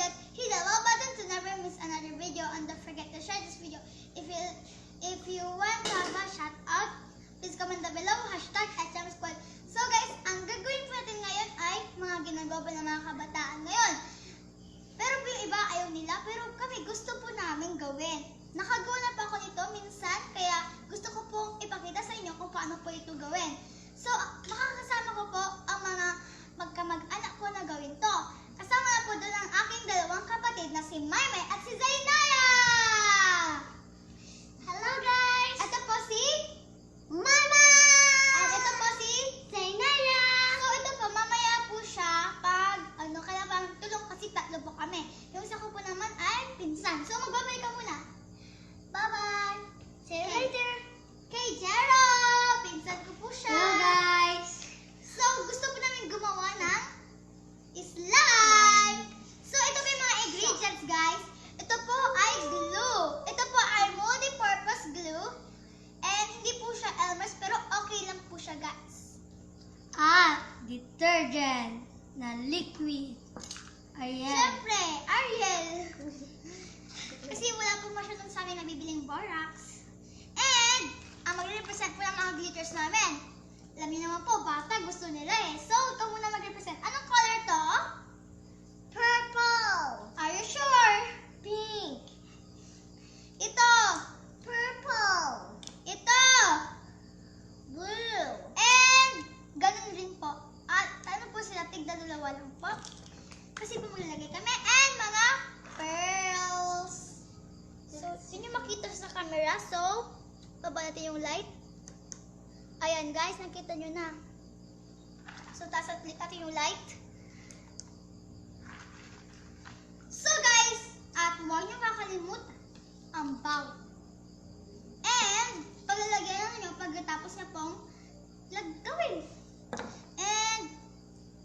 that, hit the bell button to never miss another video, and don't forget to share this video. If you want to have a shout out, please comment down below, #SMSquad. So guys, ang gagawin po natin ngayon ay mga ginagawa ng mga kabataan ngayon. Pero po yung iba ayaw nila, pero kami gusto po namin gawin. Nakagawa na pa ako nito minsan, kaya gusto ko pong ipakita sa inyo kung paano po ito gawin. So, makakasama ko po ang mga magkamag-anak ko na gawin to. Kasama na po doon ang aking dalawang kapatid na si Maimai at si Zainaya! Hello guys! Ito po si Maimai! At ito po si Zainaya! So, ito po, mamaya po siya pag, kailangan tulong kasi tatlo po kami. Yung isa ko po naman ay pinsan. So, magbabay ka muna. Bye-bye! See you later! Kay Gero! Pinsan ko po siya. Hello guys! So, gusto po namin gumawa ng slime. So, ito po yung mga ingredients, guys. Ito po ay glue. Ito po ay multi-purpose glue. And hindi po siya Elmer's, pero okay lang po siya, guys. Detergent na liquid. Ayan. Siyempre, Ariel. Kasi wala po masyadong sa amin nabibiling borax. And, ang magre-represent po ng mga glitters namin. Alam niyo naman po, bata, gusto nila eh. So, ikaw muna mag-represent. Anong color to? Purple. Are you sure? Pink. Ito. Purple. Ito. Blue. And, ganun rin po. At, ano po sila, tigdadalawa lang po. Kasi po maglalagay kami. And, mga pearls. So, yun yung makita sa camera. So, baba natin yung light. Ayan guys, nakita nyo na. So, taas at natin yung light. So guys, at huwag nyo kakalimutan ang bow. And, paglalagyan na nyo pagkatapos na pong gawin. And,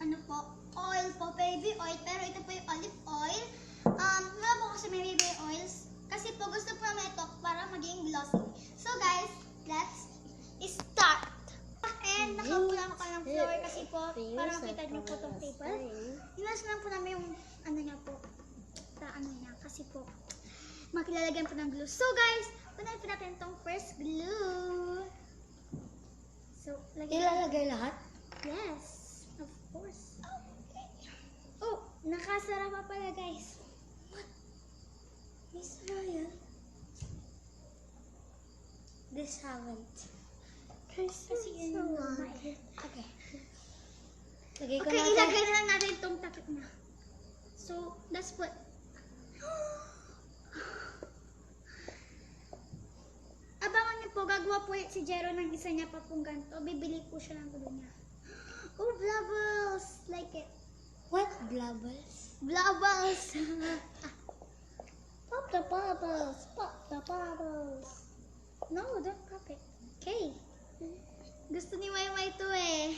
ano po, oil po, baby oil. Pero ito po yung olive oil. Wala po kasi may baby oils. Kasi po gusto po naman ito para maging glossy. So guys, let's start. And nakaupo lang ako ng floor kasi po para makita niyo po itong table. Inas lang po namin yung ano niya po. Kasi po makilalagyan po ng glue. So guys, punahin po natin itong first glue. So, Ilalagay lahat? Yes, of course. Okay. Oh, nakasara pa pala guys. What? Miss Ryan? This haven't. Kasi yun yung Okay. Lagay ko Okay, natin. ilagay na lang natin itong takip na. So, let's put. Abangan niyo po, gagawa po si Gero ng isa niya pa pong ganito. Bibili po siya ng gulo niya. Oh, bubbles! Like it. What? Blubbles? Bubbles! Pop the bubbles! Pop the bubbles! No, don't pop it. Okay. Gusto ni Maimai to eh.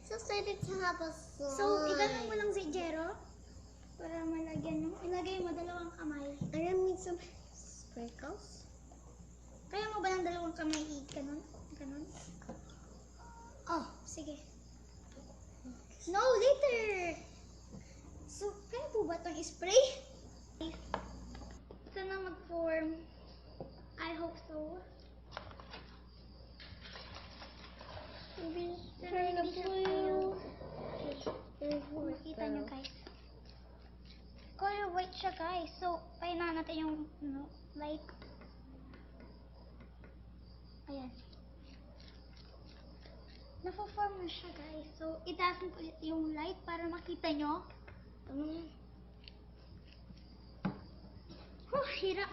So excited to have a slime. So, iganong mo lang si Gero para malagyan mo. Ilagay mo dalawang kamay. I'm gonna make some sprinkles. Kaya mo ba ng dalawang kamay i-ganon? Ganon? Oh, Sige. No, later! So, kaya po ba itong spray? Ito na mag-form. I hope so. turn the blue. Makita nyo guys. Color white siya guys. So, pahinaan natin yung light. Ayan. Nafo-form na siya guys. So, itaas mo ulit yung light para makita nyo. Hirap.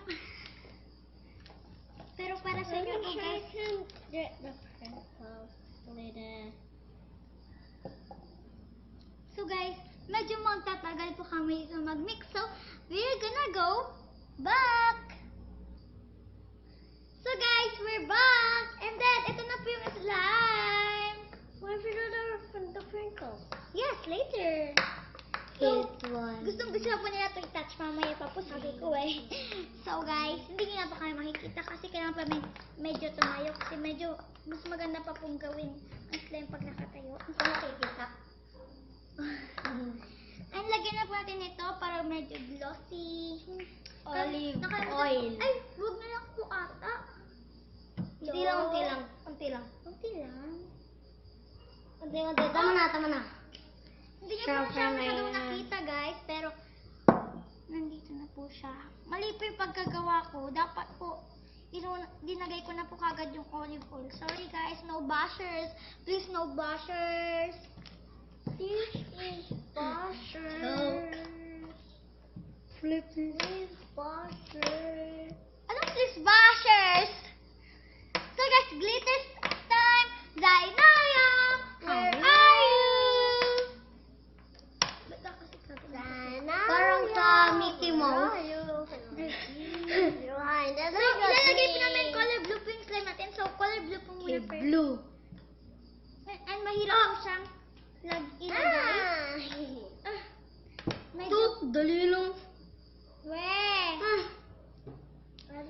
Pero para sa inyo to guys. Get the sprinkles later. So guys, medyo magtatagal po kami sa mag-mix. So, we're gonna go back. So guys, we're back. And then, ito na po yung slime. Why have you done the sprinkles? Yes, later. Here's one. Gustong gusto po nila ito i-touch. Mamaya pa po sabi ko eh. So guys, hindi nyo na pa kami makikita kasi kailangan pa medyo tumayo. Kasi medyo mas maganda pa pong gawin ang slime pag nakatayo. Hindi ko makikita. And lagyan na po natin ito para medyo glossy. Olive Nakalimutan- oil. Ay, huwag na lang po ata. Unti lang, unti lang. Unti lang. Unti lang. Unti, unti. Tama na, tama na. Hindi niyo po siya Syempre, masyadong may- nakita, guys. Pero, nandito na po siya. Mali po yung pagkagawa ko. Dapat po, dinagay ko na po kagad yung olive oil. Sorry, guys. No bashers. Please, no bashers. This is butter. Flip This butter. Anong please bashers? So, guys, glitter time. Zainaya, where are you? Ba't ako kasi kagad? Sana. Parang sa Mickey Mouse. So, ilalagay po namin color blue po yung slime natin. So, color blue po muna first. Blue. And mahirap po siyang ilagay. Ah, medyo... Dali lang. Weh! Ah.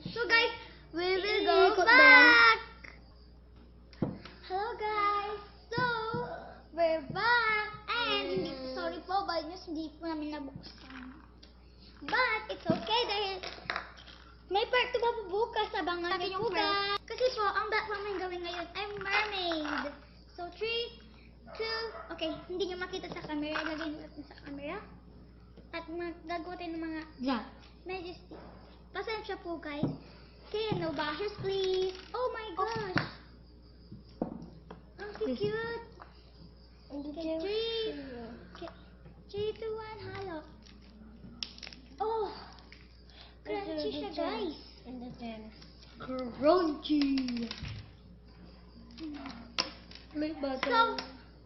So, guys, we will go Ikot back! Hello, guys! So, we're back! And, sorry po, bad news, hindi po namin nabuksan. But, it's okay dahil may part 2 pa po bukas. Abangan niyo po, guys. Kasi po, ang namin gawin ngayon ay mermaid. So, 3, 2, okay, hindi nyo makita sa camera. Ilagay natin sa camera. At gagawa tayo ng mga Yeah. majesty. Pasensya po, guys. Okay, no bashers, please. Oh my gosh! Ang cute! Okay, 3, 2, 1, halo. Oh! Crunchy siya, guys. And then, crunchy. May butter. So,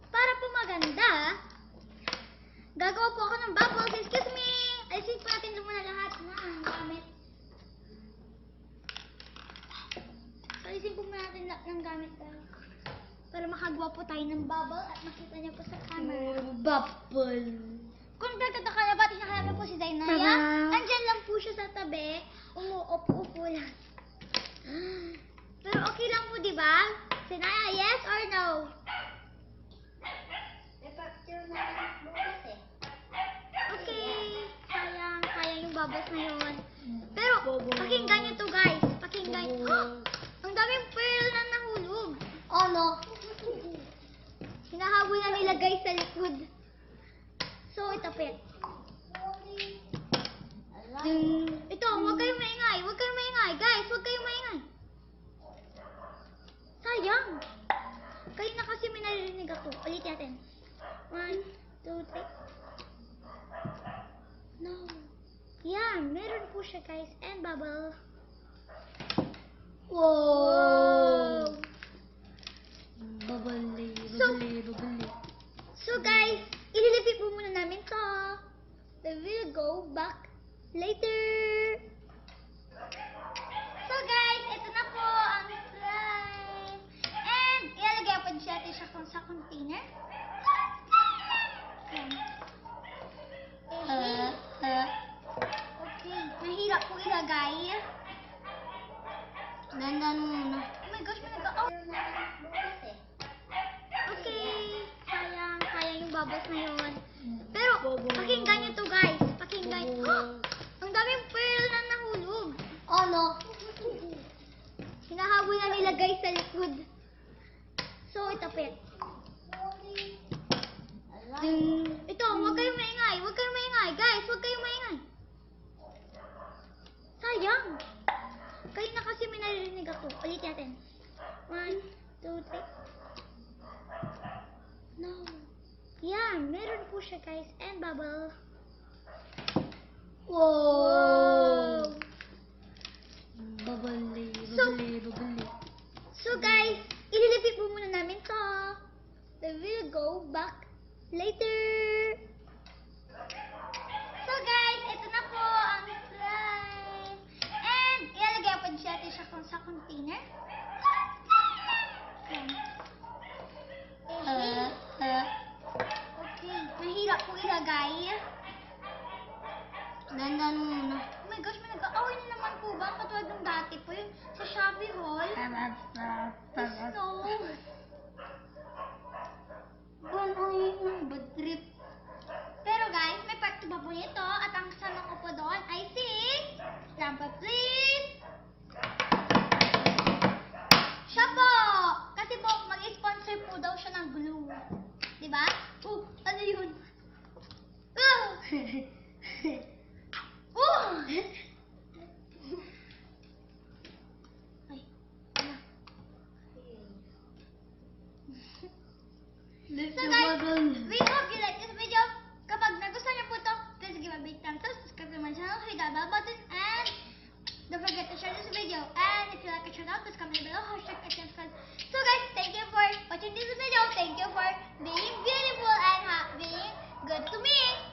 para po maganda, gagawa po ako ng bubbles. Excuse me! Alisin po natin muna lahat ng gamit. Alisin po muna natin lahat ng gamit, guys. Para makagawa po tayo ng bubble at makita niyo po sa camera. Bubble. Kung nagtataka na ba't nakahanap po si Zainaya, andyan lang po siya sa tabi. Umuupo-upo lang. Pero okay lang po, di ba? Zainaya, yes or no? Okay. Sayang yung bubbles na yun. Pero, pakinggan nyo to, guys. Pakinggan. Ang daming pearl na nahulog. Oh no. Hinahabol na nila, guys, sa likod. So, itapit. Ito, huwag kayong maingay. Huwag kayong maingay. Guys, huwag kayong maingay. Sayang. Kayo na kasi may naririnig ako. Ulit natin. 1, 2, 3. No. Yan, meron po siya, guys. And bubble. Whoa. Bubbly, So- bubbly, bubbly. So, guys, ililipit po muna namin to. We will go back later. So, guys, ito na po ang slime. And, ilalagay po natin siya sa container. Ayan. Okay, mahirap po ilagay. Dandan muna. Oh my gosh, may nag-oh. Okay, sayang yung bubbles na yun. Pero, pakinggan nyo to, guys. Pakinggan. Ang daming pearl na nahulog. Oh no. Hinahabol na nila, guys, sa likod. So, itapit. Ito, huwag kayong maingay. Huwag kayong maingay. Guys, huwag kayong maingay. Sayang. Kayo na kasi may naririnig ako. Ulit natin. 1, 2, 3. No. Yan, meron po siya, guys. And bubble. Whoa. Bubbly, bubbly, bubbly. So, guys, ililipit po muna namin to. We will go back later. So, guys, ito na po ang slime. And, ilalagay po natin siya sa container. Ayan. Okay, mahirap po ilagay. Dandan muna. Oh my gosh, may nag-aaway na naman po ba? Katulad ng dati po yun sa Shopee Hall. No. Buwan ay ng bad trip. Pero guys, iba po nito at ang kasama ko po doon ay si Grandpa please. Siya po! Kasi po, mag-sponsor po daw siya ng glue. Diba? Ano yun? Ay, ano? So guys, we hope you like this video. Kapag nagustuhan niyo po ito, please give a big thumbs up, subscribe to my channel, hit that bell button, and don't forget to share this video. And if you like a shout out, please comment below, hashtag and subscribe. So guys, thank you for watching this video. Thank you for being beautiful and being good to me.